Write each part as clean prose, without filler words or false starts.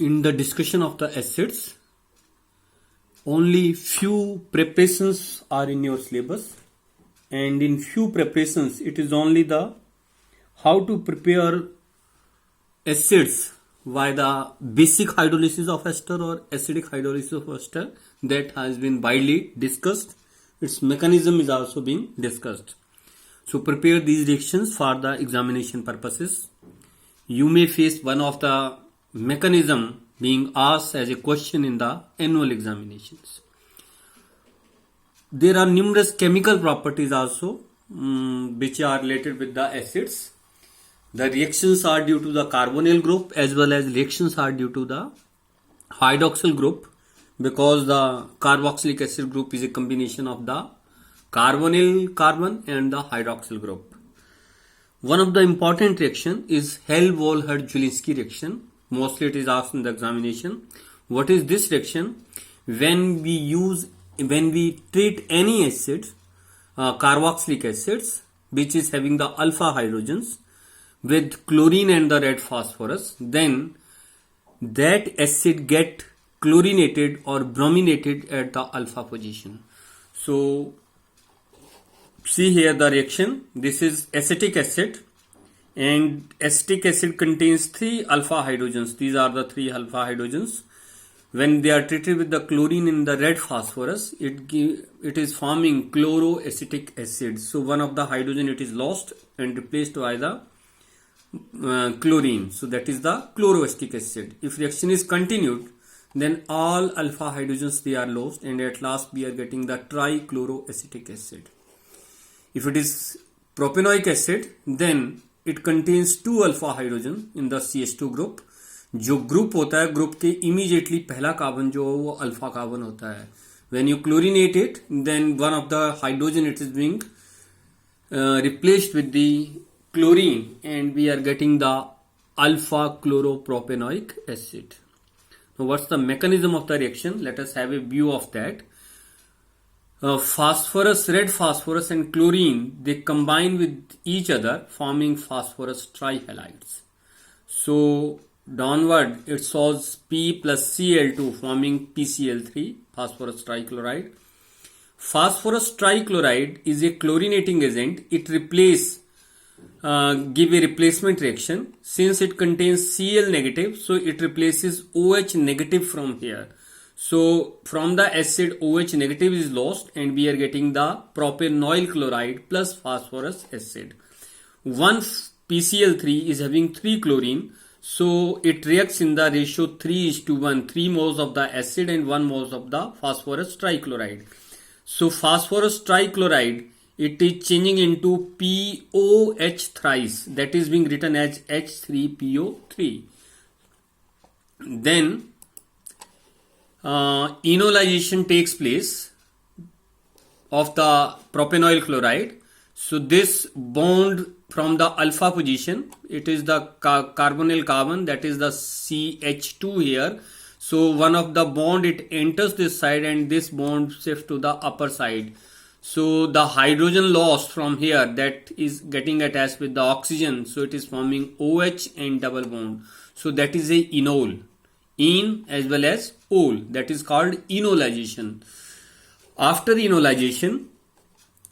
in the discussion of the acids, only few preparations are in your syllabus, and in few preparations it is only the how to prepare acids by the basic hydrolysis of ester or acidic hydrolysis of ester that has been widely discussed. Its mechanism is also being discussed. So prepare these reactions for the examination purposes. You may face one of the mechanism being asked as a question in the annual examinations. There are numerous chemical properties also which are related with the acids. The reactions are due to the carbonyl group as well as reactions are due to the hydroxyl group, because the carboxylic acid group is a combination of the carbonyl carbon and the hydroxyl group. One of the important reaction is Hell-Wohlert-Zielinski reaction. Mostly it is asked in the examination. What is this reaction? When we treat any acid, carboxylic acids, which is having the alpha hydrogens, with chlorine and the red phosphorus, then that acid get chlorinated or brominated at the alpha position. So see here the reaction. This is acetic acid, and acetic acid contains 3 alpha hydrogens. These are the 3 alpha hydrogens. When they are treated with the chlorine in the red phosphorus, it is forming chloroacetic acid. So one of the hydrogen it is lost and replaced by the chlorine. So that is the chloroacetic acid. If reaction is continued, then all alpha hydrogens they are lost, and at last we are getting the trichloroacetic acid. If it is propanoic acid, then it contains 2 alpha hydrogen in the CH2 group. जो group होता है, group के immediately पहला carbon जो है वो alpha carbon होता है. When you chlorinate it, then one of the hydrogen it is being replaced with the chlorine, and we are getting the alpha chloropropanoic acid. Now what's the mechanism of the reaction? Let us have a view of that. Phosphorus, red phosphorus and chlorine, they combine with each other forming phosphorus trihalides. So downward it shows P plus Cl2 forming PCl3, phosphorus trichloride. Phosphorus trichloride is a chlorinating agent. It give a replacement reaction. Since it contains Cl negative, so it replaces OH negative from here. So from the acid OH negative is lost, and we are getting the propanoyl chloride plus phosphorus acid. One PCl3 is having 3 chlorine, so it reacts in the ratio 3:1, 3 moles of the acid and 1 moles of the phosphorus trichloride. So phosphorus trichloride, it is changing into POH thrice, that is being written as H3PO3. Then enolization takes place of the propanoyl chloride. So this bond from the alpha position, it is the carbonyl carbon, that is the CH2 here. So one of the bond it enters this side and this bond shifts to the upper side. So the hydrogen lost from here, that is getting attached with the oxygen. So it is forming OH and double bond. So that is a enol. En as well as ol, that is called enolization. After enolization,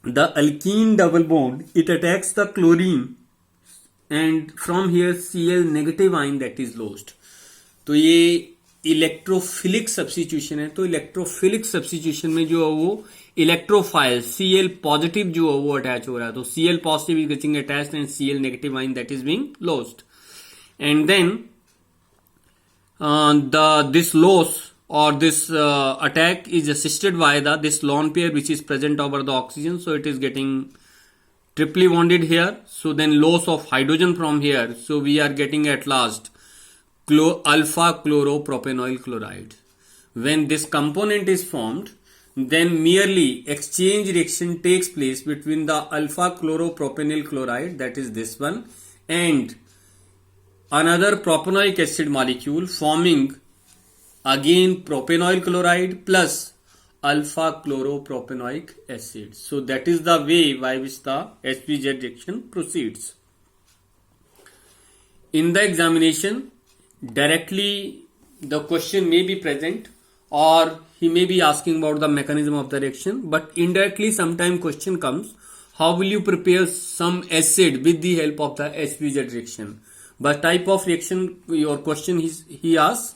the alkene double bond it attacks the chlorine, and from here Cl negative ion that is lost. तो ये electrophilic substitution है. तो electrophilic substitution में जो है वो electrophile Cl positive जो है वो अटैच हो रहा है. तो Cl positive is getting attached and Cl negative ion that is being lost, and then this loss or this attack is assisted by this lone pair which is present over the oxygen. So it is getting triply bonded here. So then loss of hydrogen from here. So we are getting at last alpha chloropropanoyl chloride. When this component is formed, then merely exchange reaction takes place between the alpha chloropropanyl chloride, that is this one, and another propanoic acid molecule forming again propanoyl chloride plus alpha chloropropanoic acid. So that is the way by which the HPZ reaction proceeds. In the examination, directly the question may be present, or he may be asking about the mechanism of the reaction, but indirectly sometime question comes, how will you prepare some acid with the help of the HBZ reaction? But type of reaction your question he asks,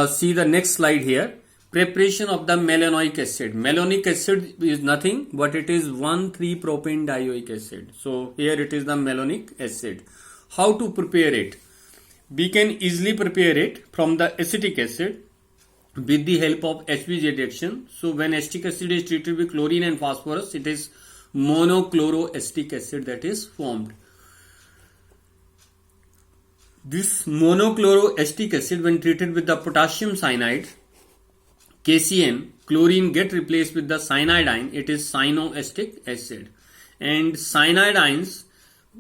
see the next slide here. Preparation of the malonic acid. Malonic acid is nothing but it is 1,3-propane dioic acid. So here it is the malonic acid. How to prepare it? We can easily prepare it from the acetic acid with the help of HBZ reaction. So when acetic acid is treated with chlorine and phosphorus, it is monochloroacetic acid that is formed. This monochloroacetic acid, when treated with the potassium cyanide, KCN, chlorine get replaced with the cyanide ion. It is cyanoacetic acid. And cyanide ions,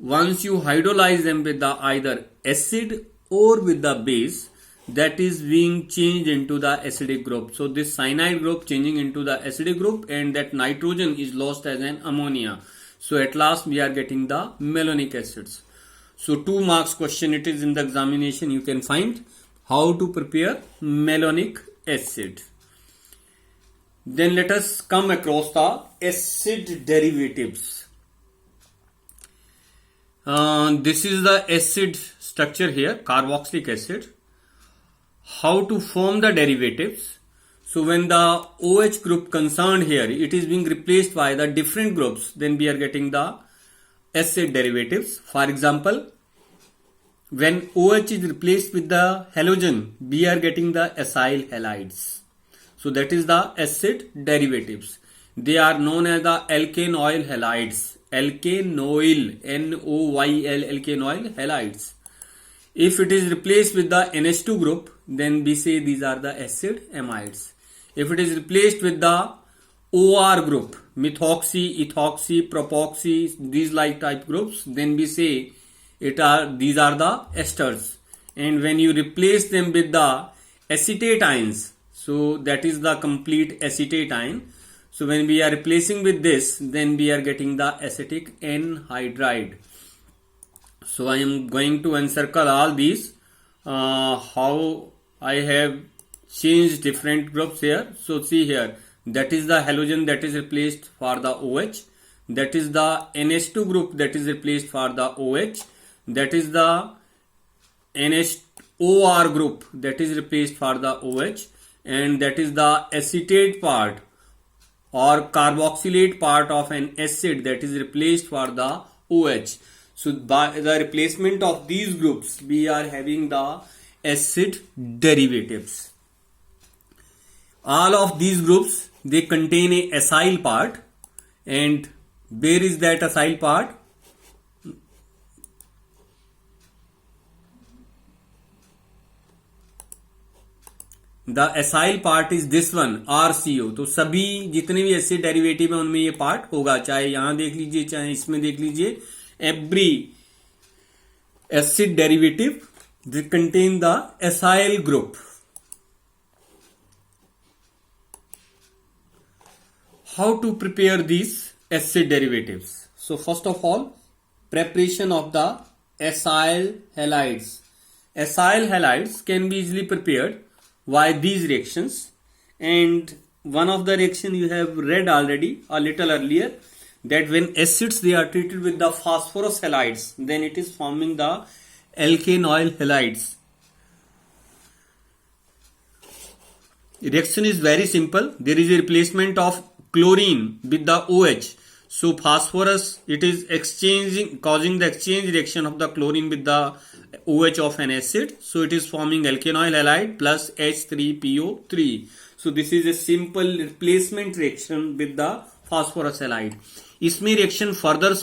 once you hydrolyze them with the either acid or with the base, that is being changed into the acidic group. So this cyanide group changing into the acidic group, and that nitrogen is lost as an ammonia. So at last we are getting the malonic acids. So 2 marks question it is in the examination. You can find how to prepare malonic acid. Then let us come across the acid derivatives. This is the acid structure here, carboxylic acid. How to form the derivatives? So when the OH group concerned here, it is being replaced by the different groups, then we are getting the acid derivatives. For example, when OH is replaced with the halogen, we are getting the acyl halides. So that is the acid derivatives. They are known as the alkanoyl halides. Alkanoyl, N-O-Y-L, alkanoyl halides. If it is replaced with the NH2 group, then we say these are the acid amides. If it is replaced with the OR group, methoxy, ethoxy, propoxy, these like type groups, then we say these are the esters. And when you replace them with the acetate ions, so that is the complete acetate ion. So when we are replacing with this, then we are getting the acetic anhydride. So I am going to encircle all these. How I have changed different groups here. So see here, that is the halogen that is replaced for the OH. That is the NH2 group that is replaced for the OH. That is the NHOR group that is replaced for the OH. And that is the acetate part or carboxylate part of an acid that is replaced for the OH. So by the replacement of these groups, we are having the acid derivatives. All of these groups, they contain a acyl part. And where is that acyl part? The acyl part is this one, RCO. तो सभी जितने भी acid derivative है उनमें ये part होगा, चाहे यहां देख लीजिए चाहे इसमें देख लीजिए. Every acid derivative they contain the acyl group. How to prepare these acid derivatives? So first of all, preparation of the acyl halides. Acyl halides can be easily prepared by these reactions, and one of the reaction you have read already a little earlier, that when acids they are treated with the phosphorus halides, then it is forming the alkanoyl halides. Reaction is very simple. There is a replacement of chlorine with the OH. So phosphorus, it is causing the exchange reaction of the chlorine with the OH of an acid. So it is forming alkanoyl halide plus H3PO3. So this is a simple replacement reaction with the phosphorus halide. इसमें reaction further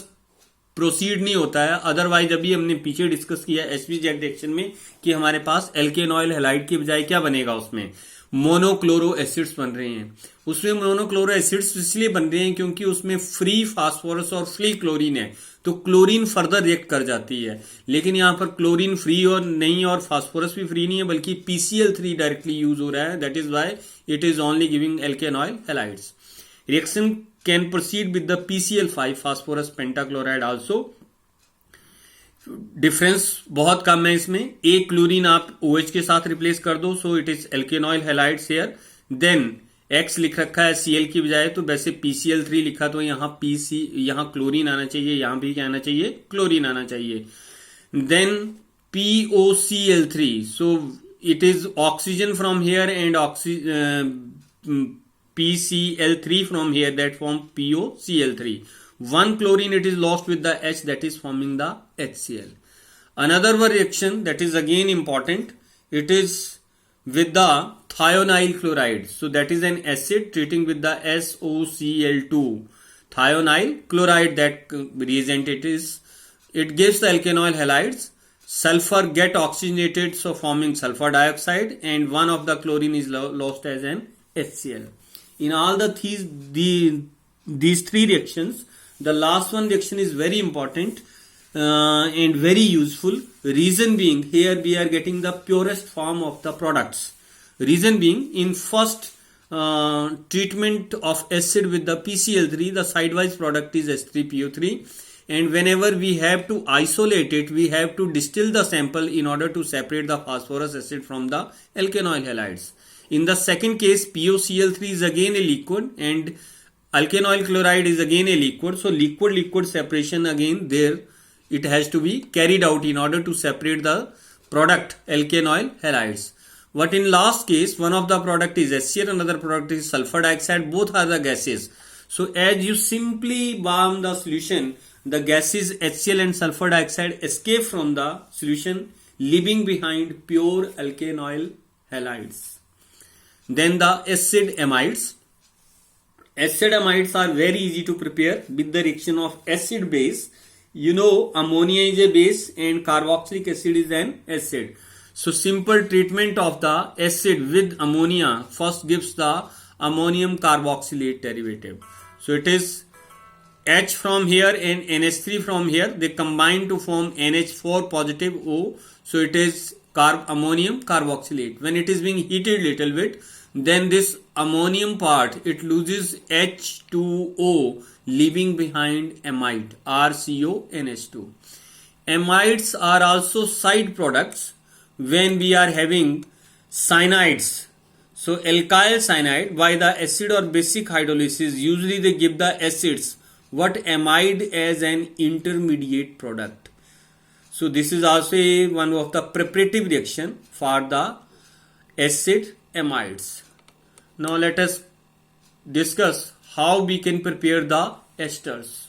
proceed नहीं होता है. Otherwise अभी हमने पीछे discuss किया HBZ reaction में कि हमारे पास एल्केनॉइल हैलाइड के बजाय क्या बनेगा, उसमें मोनोक्लोरो एसिड्स बन रहे हैं. उसमें मोनोक्लोरो एसिड्स इसलिए बन रहे हैं क्योंकि उसमें फ्री फास्फोरस और फ्री क्लोरीन है, तो क्लोरीन फर्दर रिएक्ट कर जाती है. लेकिन यहां पर क्लोरीन फ्री और नहीं और फास्फोरस भी फ्री नहीं है, बल्कि PCl3 डायरेक्टली यूज हो रहा है. That is why it is only giving alkanoyl halides. Reaction can proceed with the PCl5 phosphorus pentachloride also. Difference बहुत कम है इसमें. एक क्लोरीन आप OH के साथ रिप्लेस कर दो, so it is alkanoyl halides here. Then X लिख रखा है Cl की बजाय, तो वैसे PCl3 लिखा, तो यहाँ PC, यहाँ क्लोरीन आना चाहिए, यहाँ भी क्या आना चाहिए, क्लोरीन आना चाहिए. Then POCl3, so it is oxygen from here and PCl3 from here, that form POCl3. One chlorine it is lost with the H, that is forming the HCl. Another reaction that is again important, it is with the thionyl chloride. So that is an acid treating with the SOCl2. Thionyl chloride, that reagent it gives the alkanoid halides. Sulfur get oxygenated, so forming sulfur dioxide, and one of the chlorine is lost as an HCl. In all these three reactions, the last one reaction is very important and very useful. Reason being, here we are getting the purest form of the products. Reason being, in first treatment of acid with the PCl3, the sidewise product is H3PO3, and whenever we have to isolate it, we have to distill the sample in order to separate the phosphorus acid from the alkanoid halides. In the second case, POCl3 is again a liquid and alkanoid chloride is again a liquid. So liquid separation again there, it has to be carried out in order to separate the product alkanoid halides. But in last case, one of the product is HCl, another product is sulfur dioxide. Both are the gases. So as you simply warm the solution, the gases HCl and sulfur dioxide escape from the solution, leaving behind pure alkanoid halides. Then the acid amides. Acid amides are very easy to prepare with the reaction of acid base. You know, ammonia is a base and carboxylic acid is an acid. So simple treatment of the acid with ammonia first gives the ammonium carboxylate derivative. So it is H from here and NH3 from here, they combine to form NH4 positive O. So it is ammonium carboxylate. When it is being heated little bit, then this ammonium part, it loses H2O, leaving behind amide, RCONH2. Amides are also side products when we are having cyanides. So alkyl cyanide, by the acid or basic hydrolysis, usually they give the acids what amide as an intermediate product. So this is also one of the preparative reaction for the acid amides. Now let us discuss how we can prepare the esters.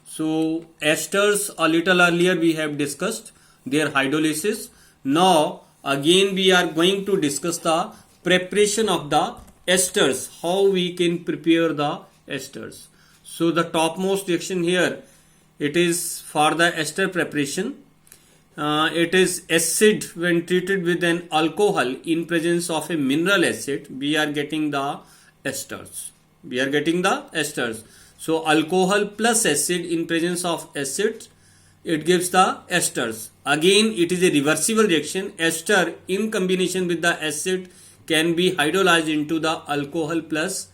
So esters, a little earlier we have discussed their hydrolysis. Now again we are going to discuss the preparation of the esters, how we can prepare the esters. So the topmost reaction here, it is for the ester preparation. It is acid when treated with an alcohol in presence of a mineral acid, we are getting the esters. So alcohol plus acid in presence of acid, it gives the esters. Again, it is a reversible reaction. Ester in combination with the acid can be hydrolyzed into the alcohol plus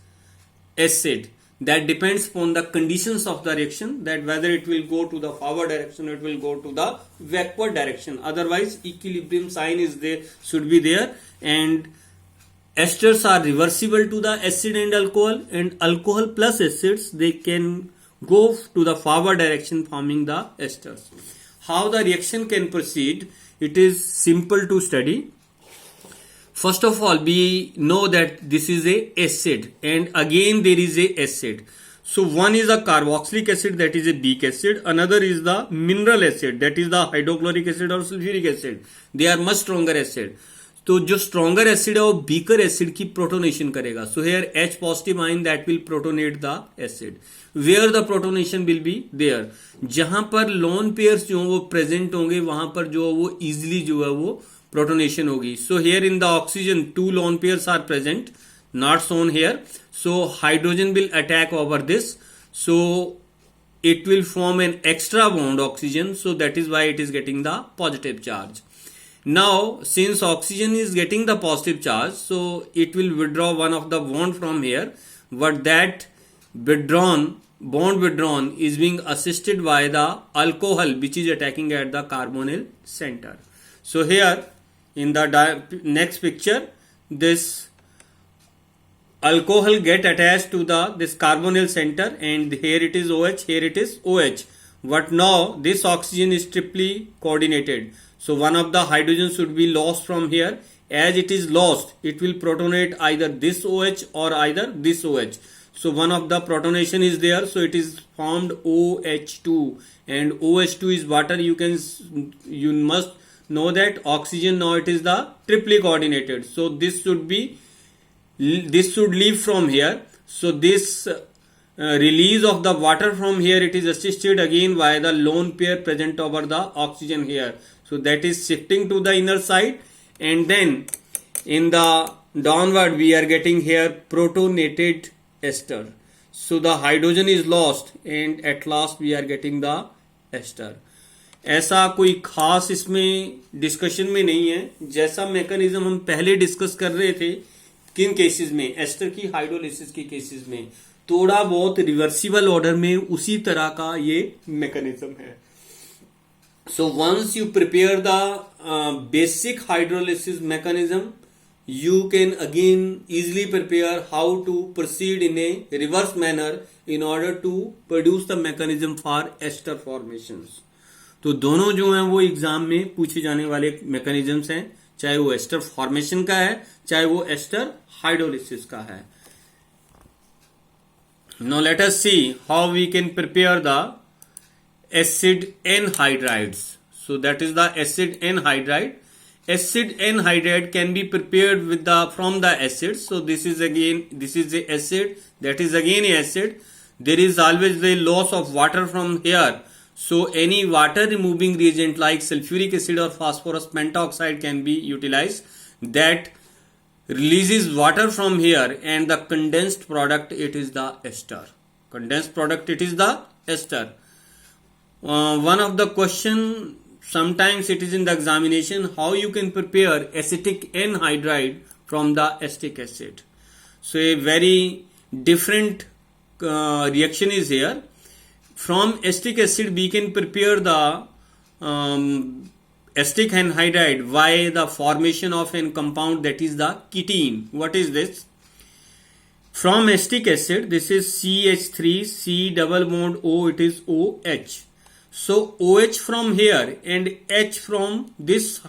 acid. That depends upon the conditions of the reaction, that whether it will go to the forward direction or it will go to the backward direction. Otherwise, equilibrium sign is there, should be there, and esters are reversible to the acid and alcohol plus acids, they can go to the forward direction forming the esters. How the reaction can proceed, it is simple to study. First of all, we know that this is a acid and again there is a acid. So one is a carboxylic acid, that is a weak acid. Another is the mineral acid, that is the hydrochloric acid or sulfuric acid. They are much stronger acid. तो जो stronger acid है वो weaker acid की protonation करेगा. So here H positive ion that will protonate the acid. Where the protonation will be there. जहाँ पर lone pairs जो वो present होंगे वहाँ पर जो वो easily जो है वो protonation होगी. So here in the oxygen, two lone pairs are present, not shown here. So hydrogen will attack over this. So it will form an extra bond oxygen. So that is why it is getting the positive charge. Now since oxygen is getting the positive charge, so it will withdraw one of the bond from here. But that withdrawn bond withdrawn is being assisted by the alcohol which is attacking at the carbonyl center. So here in the next picture, this alcohol get attached to this carbonyl center, and here it is OH, here it is OH. But now this oxygen is triply coordinated. So one of the hydrogens should be lost from here. As it is lost, it will protonate either this OH or either this OH. So one of the protonation is there, so it is formed OH2, and OH2 is water. You must know that oxygen now it is the triply coordinated. So this should leave from here. So this release of the water from here, it is assisted again by the lone pair present over the oxygen here. So that is shifting to the inner side, and then in the downward we are getting here protonated ester. So the hydrogen is lost and at last we are getting the ester. ऐसा कोई खास इसमें discussion में नहीं है. जैसा mechanism हम पहले डिस्कस कर रहे थे किन केसेस में, एस्टर की हाइड्रोलिसिस के केसेस में, थोड़ा बहुत रिवर्सिबल ऑर्डर में उसी तरह का ये मैकेनिज्म है. So once you prepare the basic hydrolysis mechanism, you can again easily prepare how to proceed in a reverse manner in order to produce the mechanism for ester formations. तो दोनों जो हैं वो एग्जाम में पूछे जाने वाले मैकेनिज्म्स हैं, चाहे वो एस्टर फॉर्मेशन का है चाहे वो एस्टर हाइड्रोलिसिस का है. Now let us see how we can prepare the acid anhydrides. So that is the acid anhydride. Acid anhydride can be prepared with from the acid. So this is the acid, that is again acid. There is always the loss of water from here. So any water removing reagent like sulfuric acid or phosphorus pentoxide can be utilized. That releases water from here, and the condensed product it is the ester. Condensed product it is the ester. One of the question, sometimes it is in the examination, how you can prepare acetic anhydride from the acetic acid. So a very different reaction is here. From acetic acid we can prepare the acetic anhydride by the formation of a compound that is the ketene. What is this? From acetic acid, this is CH3, C double bond O, it is OH. So OH from here and H from this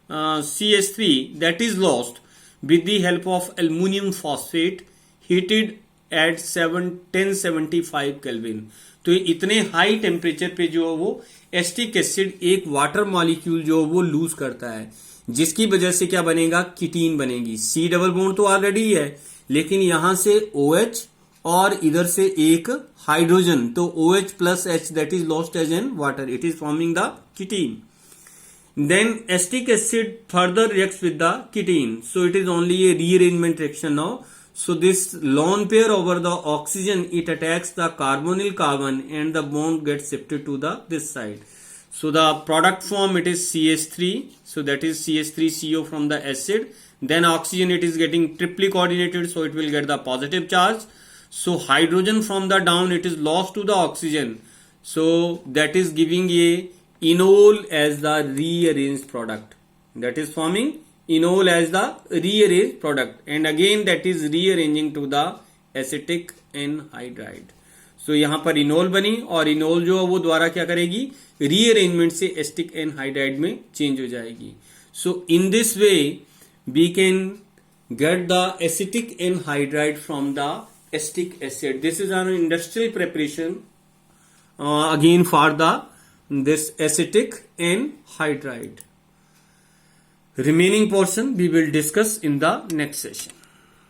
CH3, that is lost with the help of aluminum phosphate heated at 1075 Kelvin. तो इतने high temperature पे जो है वो acetic acid एक water molecule जो वो loose करता है, जिसकी वजह से क्या बनेगा, कीटीन बनेगी. सी डबल बॉन्ड तो ऑलरेडी है, लेकिन यहां से OH और इधर से एक हाइड्रोजन, तो OH plus H that is lost as an water, it is forming the ketene. Then acetic acid further reacts with the ketene. So it is only a rearrangement reaction now. So this lone pair over the oxygen, it attacks the carbonyl carbon and the bond gets shifted to this side. So the product form it is CH3. So that is CH3CO from the acid. Then oxygen it is getting triply coordinated, so it will get the positive charge. So hydrogen from the down it is lost to the oxygen. So that is giving a enol as the rearranged product. That is forming enol as the rearranged product, and again that is rearranging to the acetic anhydride. So यहाँ पर enol बनी और enol जो है वो द्वारा क्या करेगी, रीअरेंजमेंट से एसिटिक एनहाइड्राइड में चेंज हो जाएगी. So in this way we can get the acetic anhydride from the acetic acid. This is an industrial preparation again for this acetic anhydride. Remaining portion we will discuss in the next session.